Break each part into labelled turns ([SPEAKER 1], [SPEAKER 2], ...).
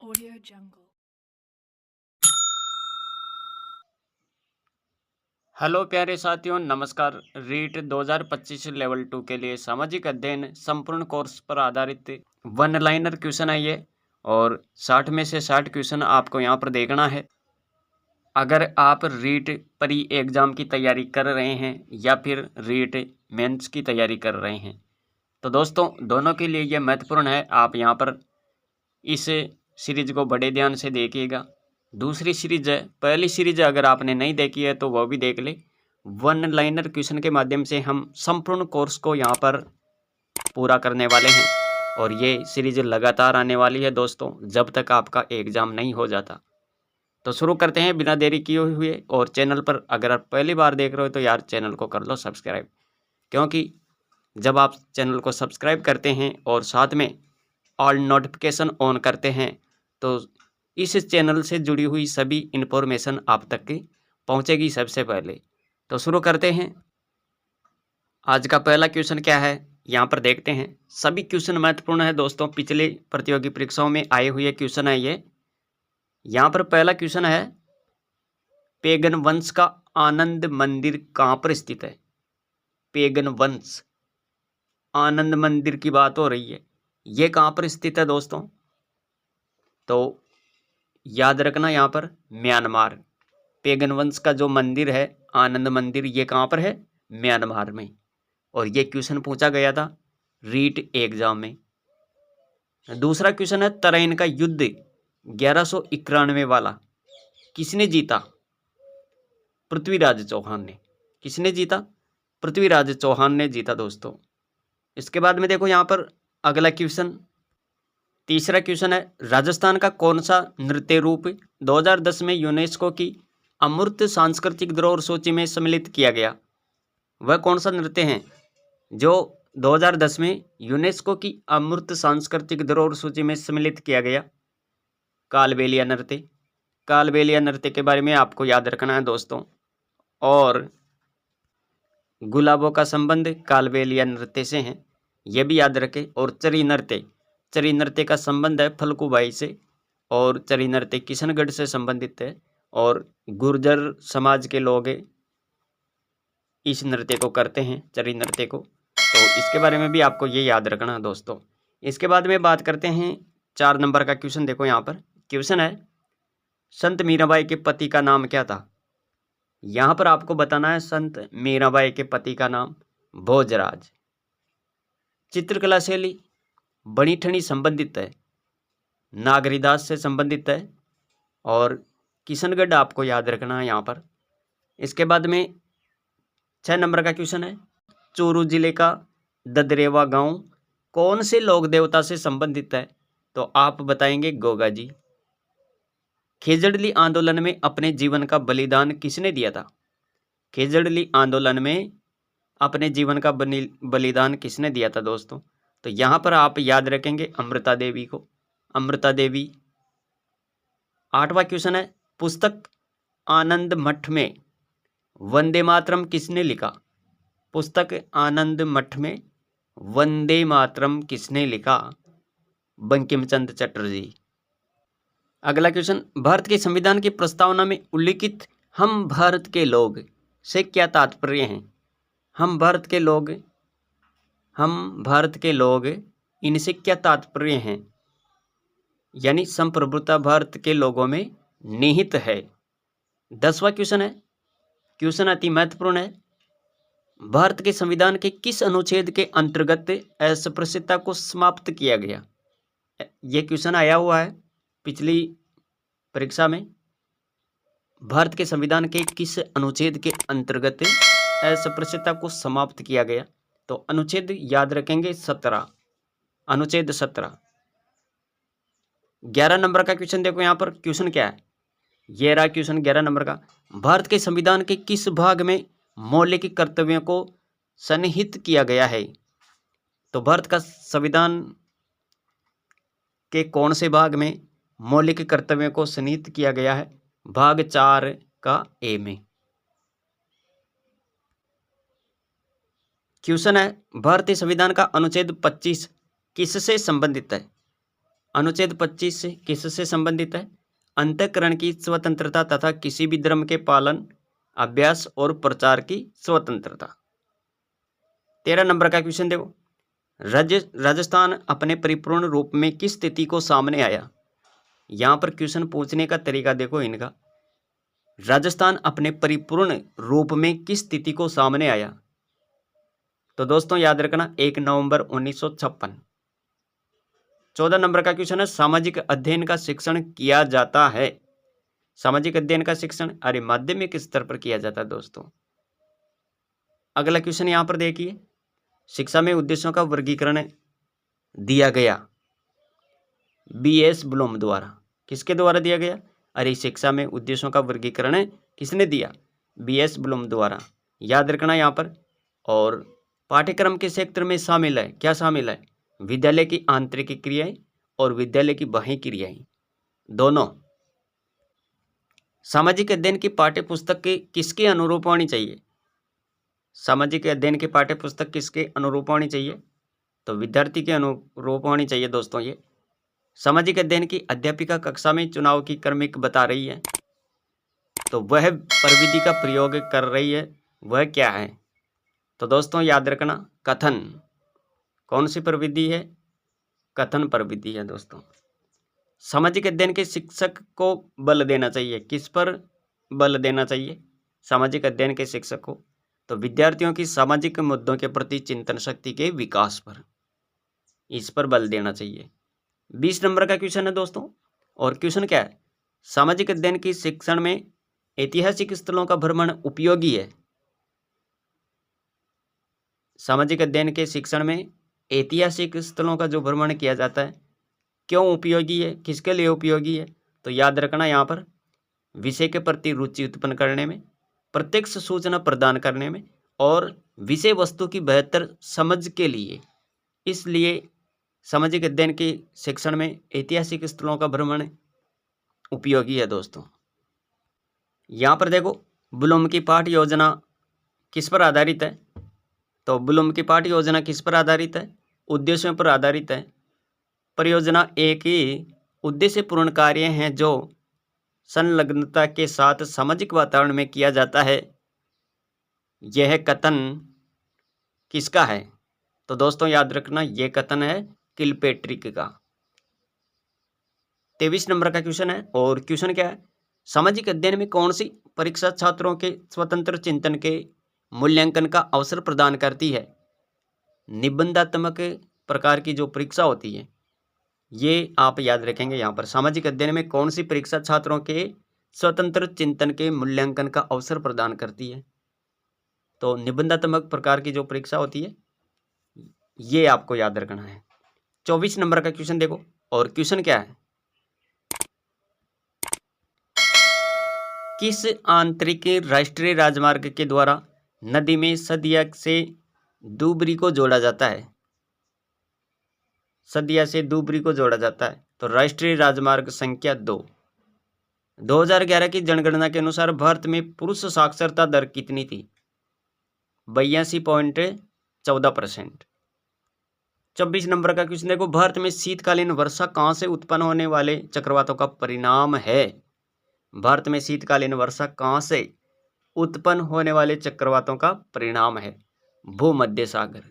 [SPEAKER 1] Audio Jungle।
[SPEAKER 2] Hello प्यारे साथियों, नमस्कार। रीट 2025 लेवल 2 के लिए सामाजिक अध्ययन संपूर्ण कोर्स पर आधारित वन लाइनर क्वेश्चन है ये, और 60 में से 60 क्वेश्चन आपको यहाँ पर देखना है। अगर आप रीट प्री एग्ज़ाम की तैयारी कर रहे हैं या फिर रीट मेंस की तैयारी कर रहे हैं तो दोस्तों दोनों के लिए ये महत्वपूर्ण है। आप यहाँ पर इस सीरीज को बड़े ध्यान से देखिएगा। दूसरी सीरीज है, पहली सीरीज अगर आपने नहीं देखी है तो वो भी देख ले। वन लाइनर क्वेश्चन के माध्यम से हम संपूर्ण कोर्स को यहाँ पर पूरा करने वाले हैं, और ये सीरीज लगातार आने वाली है दोस्तों, जब तक आपका एग्ज़ाम नहीं हो जाता। तो शुरू करते हैं बिना देरी किए हुए। और चैनल पर अगर आप पहली बार देख रहे हो तो यार चैनल को कर लो सब्सक्राइब, क्योंकि जब आप चैनल को सब्सक्राइब करते हैं और साथ में ऑल नोटिफिकेशन ऑन करते हैं तो इस चैनल से जुड़ी हुई सभी इन्फॉर्मेशन आप तक की पहुंचेगी सबसे पहले। तो शुरू करते हैं। आज का पहला क्वेश्चन क्या है यहाँ पर देखते हैं। सभी क्वेश्चन महत्वपूर्ण है दोस्तों, पिछले प्रतियोगी परीक्षाओं में आए हुए क्वेश्चन है ये। यहाँ पर पहला क्वेश्चन है, पेगन वंश का आनंद मंदिर कहाँ पर स्थित है? पेगन वंश, आनंद मंदिर की बात हो रही है, ये कहाँ पर स्थित है दोस्तों? तो याद रखना यहाँ पर म्यांमार। पेगन वंश का जो मंदिर है आनंद मंदिर, ये कहाँ पर है? म्यांमार में। और ये क्वेश्चन पूछा गया था रीट एग्जाम में। दूसरा क्वेश्चन है, तराइन का युद्ध 1191 वाला किसने जीता? पृथ्वीराज चौहान ने। किसने जीता? पृथ्वीराज चौहान ने जीता दोस्तों। इसके बाद में देखो यहाँ पर अगला क्वेश्चन, तीसरा क्वेश्चन है, राजस्थान का कौन सा नृत्य रूप 2010 में यूनेस्को की अमूर्त सांस्कृतिक धरोहर सूची में सम्मिलित किया गया? वह कौन सा नृत्य है जो 2010 में यूनेस्को की अमूर्त सांस्कृतिक धरोहर सूची में सम्मिलित किया गया? कालबेलिया नृत्य। कालबेलिया नृत्य के बारे में आपको याद रखना है दोस्तों। और गुलाबों का संबंध कालबेलिया नृत्य से है, यह भी याद रखें। और चरी नृत्य, चरी नृत्य का संबंध है फल्गुबाई से, और चरी नृत्य किशनगढ़ से संबंधित है, और गुर्जर समाज के लोग इस नृत्य को करते हैं, चरी नृत्य को। तो इसके बारे में भी आपको ये याद रखना है दोस्तों। इसके बाद में बात करते हैं 4 नंबर का क्वेश्चन। देखो यहाँ पर क्वेश्चन है, संत मीराबाई के पति का नाम क्या था? यहाँ पर आपको बताना है संत मीराबाई के पति का नाम भोजराज। चित्रकला शैली बनी ठनी संबंधित है, नागरीदास से संबंधित है, और किशनगढ़ आपको याद रखना है यहाँ पर। इसके बाद में 6 नंबर का क्वेश्चन है, चूरू जिले का ददरेवा गांव कौन से लोक देवता से संबंधित है? तो आप बताएंगे गोगा जी। खेजड़ली आंदोलन में अपने जीवन का बलिदान किसने दिया था? खेजड़ली आंदोलन में अपने जीवन का बलिदान किसने दिया था दोस्तों? तो यहाँ पर आप याद रखेंगे अमृता देवी को, अमृता देवी। 8वां क्वेश्चन है, पुस्तक आनंद मठ में वंदे मातरम किसने लिखा? पुस्तक आनंद मठ में वंदे मातरम किसने लिखा? बंकिम चंद्र चटर्जी। अगला क्वेश्चन, भारत के संविधान की प्रस्तावना में उल्लिखित हम भारत के लोग से क्या तात्पर्य है? हम भारत के लोग, हम भारत के लोग, इनसे क्या तात्पर्य है? यानी संप्रभुता भारत के लोगों में निहित है। 10वां क्वेश्चन है, क्वेश्चन अति महत्वपूर्ण है, भारत के संविधान के किस अनुच्छेद के अंतर्गत अस्पृश्यता को समाप्त किया गया? यह क्वेश्चन आया हुआ है पिछली परीक्षा में। भारत के संविधान के किस अनुच्छेद के अंतर्गत अस्पृश्यता को समाप्त किया गया? तो अनुच्छेद याद रखेंगे 17, अनुच्छेद 17। 11 नंबर का क्वेश्चन देखो यहाँ पर क्वेश्चन क्या है, ये रहा क्वेश्चन 11 नंबर का, भारत के संविधान के किस भाग में मौलिक कर्तव्यों को सन्निहित किया गया है? तो भारत का संविधान के कौन से भाग में मौलिक कर्तव्यों को सन्निहित किया गया है? भाग 4 का ए में। क्वेश्चन है, भारतीय संविधान का अनुच्छेद 25 किससे संबंधित है? अनुच्छेद 25 किससे संबंधित है? अंतःकरण की स्वतंत्रता तथा किसी भी धर्म के पालन, अभ्यास और प्रचार की स्वतंत्रता। 13 नंबर का क्वेश्चन देखो, राजस्थान अपने परिपूर्ण रूप में किस स्थिति को सामने आया? यहां पर क्वेश्चन पूछने का तरीका देखो इनका, राजस्थान अपने परिपूर्ण रूप में किस स्थिति को सामने आया? तो दोस्तों याद रखना 1 नवंबर 1956। 14 नंबर का क्वेश्चन है, सामाजिक अध्ययन का शिक्षण किया जाता है। सामाजिक अध्ययन का शिक्षण अरे माध्यमिक स्तर पर किया जाता है दोस्तों। अगला क्वेश्चन यहां पर देखिए, शिक्षा में उद्देश्यों का वर्गीकरण दिया गया BS ब्लूम द्वारा। किसके द्वारा दिया गया? अरे शिक्षा में उद्देश्यों का वर्गीकरण किसने दिया? BS ब्लूम द्वारा। याद रखना यहां पर। और पाठ्यक्रम के क्षेत्र में शामिल है, क्या शामिल है? विद्यालय की आंतरिक क्रियाएं और विद्यालय की बाह्य क्रियाएं दोनों। सामाजिक अध्ययन की पाठ्य पुस्तक किसके अनुरूप होनी चाहिए? सामाजिक अध्ययन की पाठ्य पुस्तक किसके अनुरूप होनी चाहिए? तो विद्यार्थी के अनुरूप होनी चाहिए दोस्तों। ये सामाजिक अध्ययन की अध्यापिका कक्षा में चुनाव की क्रमिक बता रही है, तो वह प्रविधि का प्रयोग कर रही है, वह क्या है? तो दोस्तों याद रखना कथन। कौन सी प्रविधि है? कथन प्रविधि है दोस्तों। सामाजिक अध्ययन के शिक्षक को बल देना चाहिए, किस पर बल देना चाहिए? सामाजिक अध्ययन के शिक्षक को तो विद्यार्थियों की सामाजिक मुद्दों के प्रति चिंतन शक्ति के विकास पर, इस पर बल देना चाहिए। 20 नंबर का क्वेश्चन है दोस्तों, और क्वेश्चन क्या है? सामाजिक अध्ययन की शिक्षण में ऐतिहासिक स्थलों का भ्रमण उपयोगी है। सामाजिक अध्ययन के शिक्षण में ऐतिहासिक स्थलों का जो भ्रमण किया जाता है, क्यों उपयोगी है, किसके लिए उपयोगी है? तो याद रखना यहाँ पर विषय के प्रति रुचि उत्पन्न करने में, प्रत्यक्ष सूचना प्रदान करने में और विषय वस्तु की बेहतर समझ के लिए। इसलिए सामाजिक अध्ययन के शिक्षण में ऐतिहासिक स्थलों का भ्रमण उपयोगी है दोस्तों। यहाँ पर देखो ब्लूम की पाठ्य योजना किस पर आधारित है? तो ब्लूम की पाठ्य योजना किस पर आधारित है? उद्देश्यों पर आधारित है। परियोजना एक ही उद्देश्यपूर्ण कार्य हैं जो संलग्नता के साथ सामाजिक वातावरण में किया जाता है। यह कथन किसका है? तो दोस्तों याद रखना यह कथन है किलपेट्रिक का। 23 नंबर का क्वेश्चन है, और क्वेश्चन क्या है? सामाजिक अध्ययन में कौन सी परीक्षा छात्रों के स्वतंत्र चिंतन के मूल्यांकन का अवसर प्रदान करती है? निबंधात्मक प्रकार की जो परीक्षा होती है, ये आप याद रखेंगे। यहाँ पर सामाजिक अध्ययन में कौन सी परीक्षा छात्रों के स्वतंत्र चिंतन के मूल्यांकन का अवसर प्रदान करती है? तो निबंधात्मक प्रकार की जो परीक्षा होती है, ये आपको याद रखना है। 24 नंबर का क्वेश्चन देखो, और क्वेश्चन क्या है? किस आंतरिक राष्ट्रीय राजमार्ग के द्वारा नदी में सदिया से दुबरी को जोड़ा जाता है? सदिया से दुबरी को जोड़ा जाता है तो राष्ट्रीय राजमार्ग संख्या 2। 2011 की जनगणना के अनुसार भारत में पुरुष साक्षरता दर कितनी थी? 82.14%। 26 नंबर का क्वेश्चन देखो, भारत में शीतकालीन वर्षा कहाँ से उत्पन्न होने वाले चक्रवातों का परिणाम है? भारत में शीतकालीन वर्षा कहाँ से उत्पन्न होने वाले चक्रवातों का परिणाम है? भूमध्य सागर।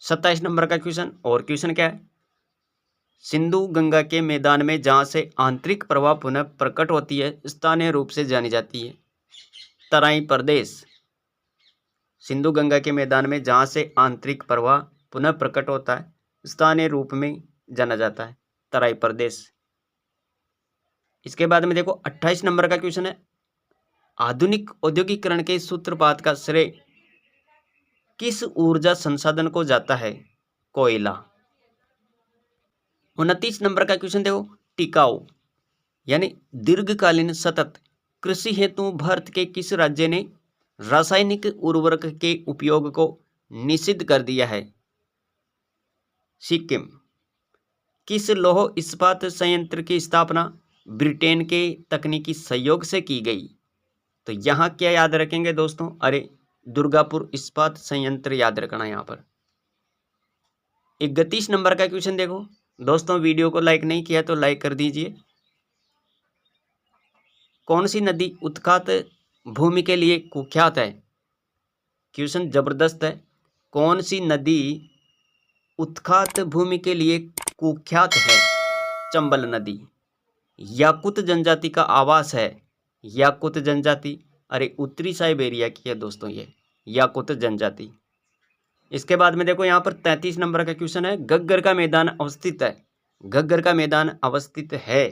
[SPEAKER 2] 27 नंबर का क्वेश्चन, और क्वेश्चन क्या है? सिंधु गंगा के मैदान में जहां से आंतरिक प्रवाह पुनः प्रकट होती है, स्थानीय रूप से जानी जाती है। तराई प्रदेश। सिंधु गंगा के मैदान में जहां से आंतरिक प्रवाह पुनः प्रकट होता है, स्थानीय रूप में जाना जाता है तराई प्रदेश। इसके बाद में देखो 28 नंबर का क्वेश्चन है, आधुनिक औद्योगिकरण के सूत्रपात का श्रेय किस ऊर्जा संसाधन को जाता है? कोयला। 29 नंबर का क्वेश्चन देखो, टिकाऊ यानी दीर्घकालीन सतत कृषि हेतु भारत के किस राज्य ने रासायनिक उर्वरक के उपयोग को निषिद्ध कर दिया है? सिक्किम। किस लौह इस्पात संयंत्र की स्थापना ब्रिटेन के तकनीकी सहयोग से की गई? तो यहाँ क्या याद रखेंगे दोस्तों? अरे दुर्गापुर इस्पात संयंत्र याद रखना यहाँ पर। 31 नंबर का क्वेश्चन देखो दोस्तों, वीडियो को लाइक नहीं किया तो लाइक कर दीजिए। कौन सी नदी उत्खात भूमि के लिए कुख्यात है? क्वेश्चन जबरदस्त है। कौन सी नदी उत्खात भूमि के लिए कुख्यात है? चंबल नदी। याकुत जनजाति का आवास है। याकुत जनजाति, अरे उत्तरी साइबेरिया की है दोस्तों ये याकुत जनजाति। इसके बाद में देखो यहाँ पर 33 नंबर का क्वेश्चन है। घग्गर का मैदान अवस्थित है। घग्गर का मैदान अवस्थित है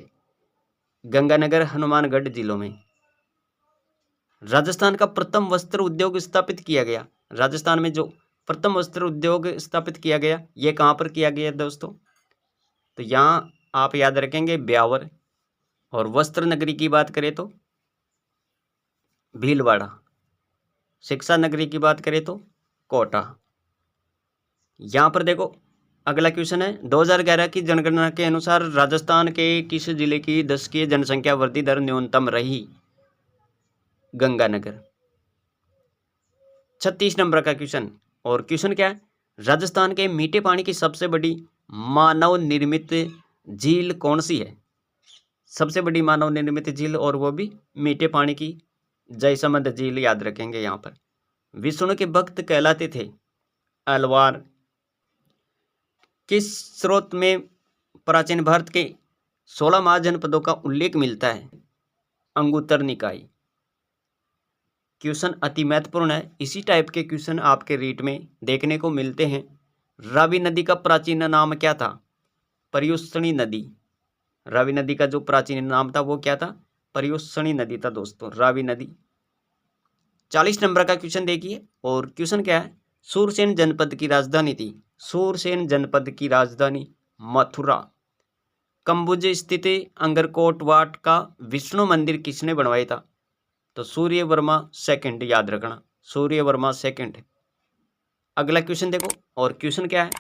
[SPEAKER 2] गंगानगर हनुमानगढ़ जिलों में। राजस्थान का प्रथम वस्त्र उद्योग स्थापित किया गया। राजस्थान में जो प्रथम वस्त्र उद्योग स्थापित किया गया ये कहाँ पर किया गया दोस्तों? तो यहाँ आप याद रखेंगे ब्यावर। और वस्त्र नगरी की बात करें तो भीलवाड़ा। शिक्षा नगरी की बात करें तो कोटा। यहाँ पर देखो अगला क्वेश्चन है। 2011 की जनगणना के अनुसार राजस्थान के किस जिले की दशकीय जनसंख्या वृद्धि दर न्यूनतम रही? गंगानगर। 36 नंबर का क्वेश्चन, और क्वेश्चन क्या है? राजस्थान के मीठे पानी की सबसे बड़ी मानव निर्मित झील कौन सी है? सबसे बड़ी मानव निर्मित झील, और वो भी मीठे पानी की, जयसमंद झील याद रखेंगे। यहाँ पर विष्णु के भक्त कहलाते थे अलवार। किस स्रोत में प्राचीन भारत के 16 महाजनपदों का उल्लेख मिलता है? अंगुत्तर निकाय। क्वेश्चन अति महत्वपूर्ण है। इसी टाइप के क्वेश्चन आपके रीट में देखने को मिलते हैं। रावी नदी का प्राचीन नाम क्या था? पर्युषणी नदी। रावी नदी का जो प्राचीन नाम था वो क्या था? पर्युषणी नदी था दोस्तों, रावी नदी। 40 नंबर का क्वेश्चन देखिए, और क्वेश्चन क्या है? सूरसेन जनपद की राजधानी थी। सूरसेन जनपद की राजधानी मथुरा। कंबुज स्थित अंगरकोट वाट का विष्णु मंदिर किसने बनवाया था? तो सूर्य वर्मा सेकंड याद रखना, सूर्य वर्मा सेकंड। अगला क्वेश्चन देखो, और क्वेश्चन क्या है?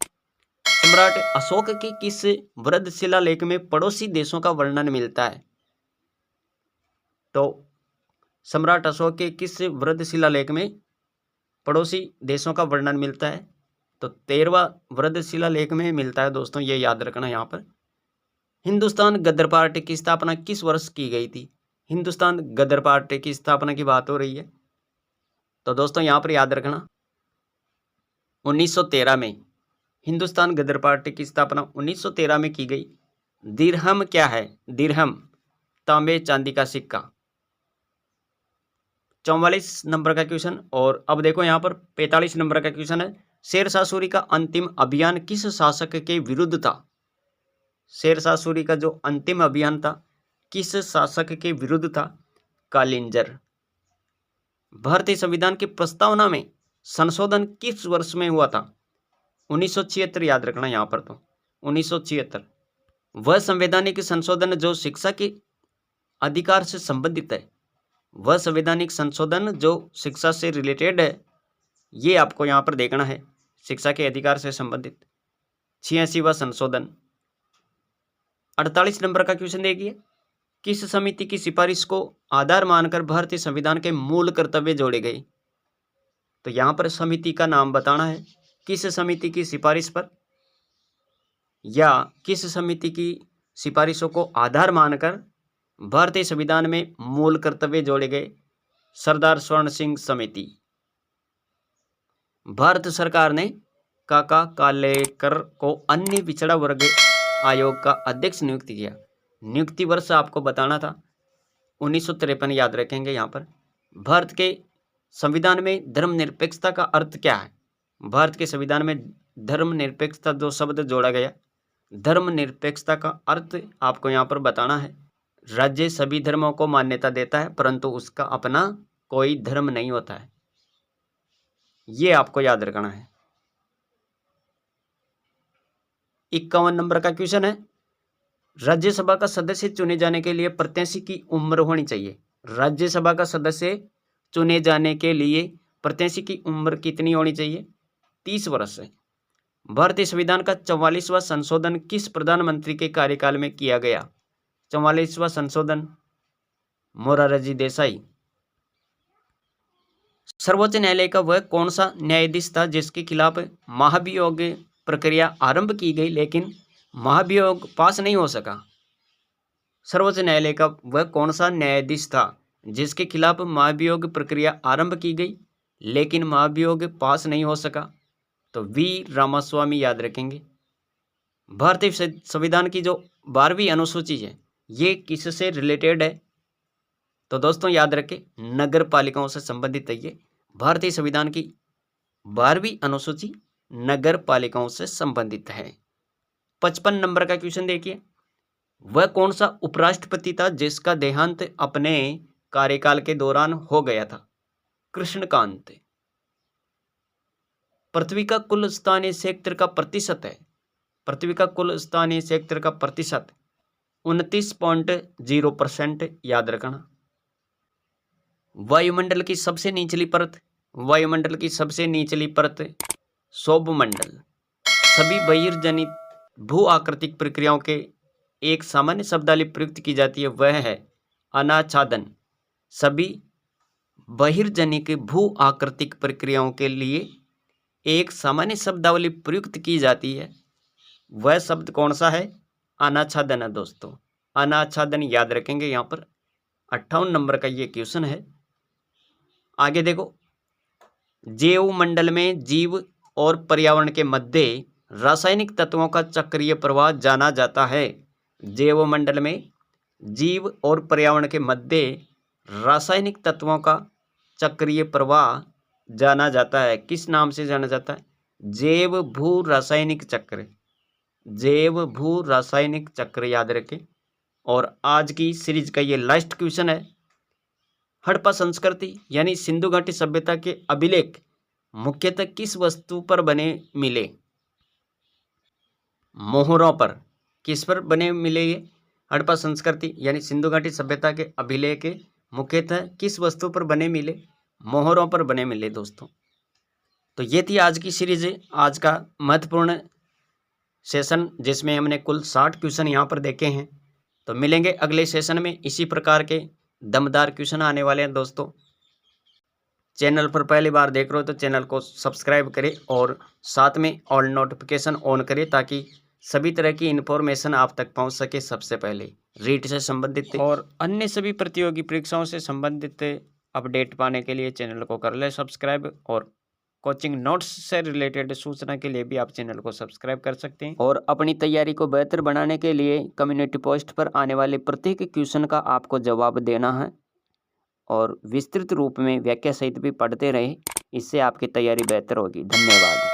[SPEAKER 2] सम्राट अशोक के किस वृद्ध शिलालेख में पड़ोसी देशों का वर्णन मिलता है? तो सम्राट अशोक के किस वृद्ध शिलालेख में पड़ोसी देशों का वर्णन मिलता है? तो 13वां वृद्ध शिलालेख में मिलता है दोस्तों, ये याद रखना। यहाँ पर हिंदुस्तान गदर पार्टी की स्थापना किस वर्ष की गई थी? हिंदुस्तान गदर पार्टी की स्थापना की बात हो रही है, तो दोस्तों यहाँ पर याद रखना 1913 में हिंदुस्तान गदर पार्टी की स्थापना 1913 में की गई। दिरहम क्या है? दिरहम तांबे चांदी का सिक्का। 44 नंबर का क्वेश्चन, और अब देखो यहाँ पर 45 नंबर का क्वेश्चन है। शेरशाह सूरी का अंतिम अभियान किस शासक के विरुद्ध था? शेरशाह सूरी का जो अंतिम अभियान था किस शासक के विरुद्ध था? कालिंजर। भारतीय संविधान की प्रस्तावना में संशोधन किस वर्ष में हुआ था? 1976 याद रखना यहाँ पर, तो 1976। वह संवैधानिक संशोधन जो शिक्षा के अधिकार से संबंधित है, वह संवैधानिक संशोधन जो शिक्षा से रिलेटेड है, ये आपको यहाँ पर देखना है, शिक्षा के अधिकार से संबंधित 86वां संशोधन। 48 नंबर का क्वेश्चन देखिए। किस समिति की सिफारिश को आधार मानकर भारतीय संविधान के मूल कर्तव्य जोड़े गए? तो यहाँ पर समिति का नाम बताना है। किस समिति की सिफारिश पर या किस समिति की सिफारिशों को आधार मानकर भारतीय संविधान में मूल कर्तव्य जोड़े गए? सरदार स्वर्ण सिंह समिति। भारत सरकार ने काका कालेकर को अन्य पिछड़ा वर्ग आयोग का अध्यक्ष नियुक्त किया। नियुक्ति वर्ष आपको बताना था 1953 याद रखेंगे। यहाँ पर भारत के संविधान में धर्मनिरपेक्षता का अर्थ क्या है? भारत के संविधान में धर्मनिरपेक्षता जो शब्द जोड़ा गया, धर्मनिरपेक्षता का अर्थ आपको यहाँ पर बताना है। राज्य सभी धर्मों को मान्यता देता है परंतु उसका अपना कोई धर्म नहीं होता है, ये आपको याद रखना है। 51 नंबर का क्वेश्चन है। राज्यसभा का सदस्य चुने जाने के लिए प्रत्याशी की उम्र होनी चाहिए। राज्यसभा का सदस्य चुने जाने के लिए प्रत्याशी की उम्र कितनी होनी चाहिए? 30 वर्ष है। भारतीय संविधान का 44वां संशोधन किस प्रधानमंत्री के कार्यकाल में किया गया? 44वां संशोधन मोरारजी देसाई। सर्वोच्च न्यायालय का वह कौन सा न्यायाधीश था जिसके खिलाफ महाभियोग प्रक्रिया आरंभ की गई लेकिन महाभियोग पास नहीं हो सका। सर्वोच्च न्यायालय का वह कौन सा न्यायाधीश था जिसके खिलाफ महाभियोग प्रक्रिया आरंभ की गई लेकिन महाभियोग पास नहीं हो सका? तो वी रामास्वामी याद रखेंगे। भारतीय संविधान की जो 12वीं अनुसूची है ये किससे रिलेटेड है? तो दोस्तों याद रखें, नगर पालिकाओं से संबंधित है। ये भारतीय संविधान की 12वीं अनुसूची नगर पालिकाओं से संबंधित है। 55 नंबर का क्वेश्चन देखिए, वह कौन सा उपराष्ट्रपति था जिसका देहांत अपने कार्यकाल के दौरान हो गया था? कृष्णकांत। पृथ्वी का कुल स्थानीय क्षेत्र का प्रतिशत है, पृथ्वी का कुल स्थानीय क्षेत्र का प्रतिशत 29.0% याद रखना। वायुमंडल की सबसे निचली परत, वायुमंडल की सबसे निचली परत सौभमंडल। सभी बहिर्जनित भू आकृतिक प्रक्रियाओं के एक सामान्य शब्दावली प्रयुक्त की जाती है, वह है अनाच्छादन। सभी बहिर्जनिक भू आकृतिक प्रक्रियाओं के लिए एक सामान्य शब्दावली प्रयुक्त की जाती है, वह शब्द कौन सा है? अनाच्छादन है दोस्तों, अनाच्छादन याद रखेंगे। यहाँ पर 58 नंबर का ये क्वेश्चन है। आगे देखो, जैव मंडल में जीव और पर्यावरण के मध्य रासायनिक तत्वों का चक्रीय प्रवाह जाना जाता है। जैव मंडल में जीव और पर्यावरण के मध्य रासायनिक तत्वों का चक्रीय प्रवाह जाना जाता है। किस नाम से जाना जाता है? जैव भू रासायनिक चक्र, जैव भू रासायनिक चक्र याद रखें। और आज की सीरीज का ये लास्ट क्वेश्चन है, हड़प्पा संस्कृति यानी सिंधु घाटी सभ्यता के अभिलेख मुख्यतः किस वस्तु पर बने मिले? मोहरों पर। किस पर बने मिले ये हड़प्पा संस्कृति यानी सिंधु घाटी सभ्यता के अभिलेख मुख्यतः किस वस्तु पर बने मिले? मोहरों पर बने मिले दोस्तों। तो ये थी आज की सीरीज, आज का महत्वपूर्ण सेशन जिसमें हमने कुल 60 क्वेश्चन यहाँ पर देखे हैं। तो मिलेंगे अगले सेशन में, इसी प्रकार के दमदार क्वेश्चन आने वाले हैं दोस्तों। चैनल पर पहली बार देख रहे हो तो चैनल को सब्सक्राइब करें और साथ में ऑल नोटिफिकेशन ऑन करें ताकि सभी तरह की इन्फॉर्मेशन आप तक पहुंच सके सबसे पहले। रीट से संबंधित और अन्य सभी प्रतियोगी परीक्षाओं से संबंधित अपडेट पाने के लिए चैनल को कर ले सब्सक्राइब, और कोचिंग नोट्स से रिलेटेड सूचना के लिए भी आप चैनल को सब्सक्राइब कर सकते हैं। और अपनी तैयारी को बेहतर बनाने के लिए कम्युनिटी पोस्ट पर आने वाले प्रत्येक क्वेश्चन का आपको जवाब देना है और विस्तृत रूप में व्याख्या सहित भी पढ़ते रहे, इससे आपकी तैयारी बेहतर होगी। धन्यवाद।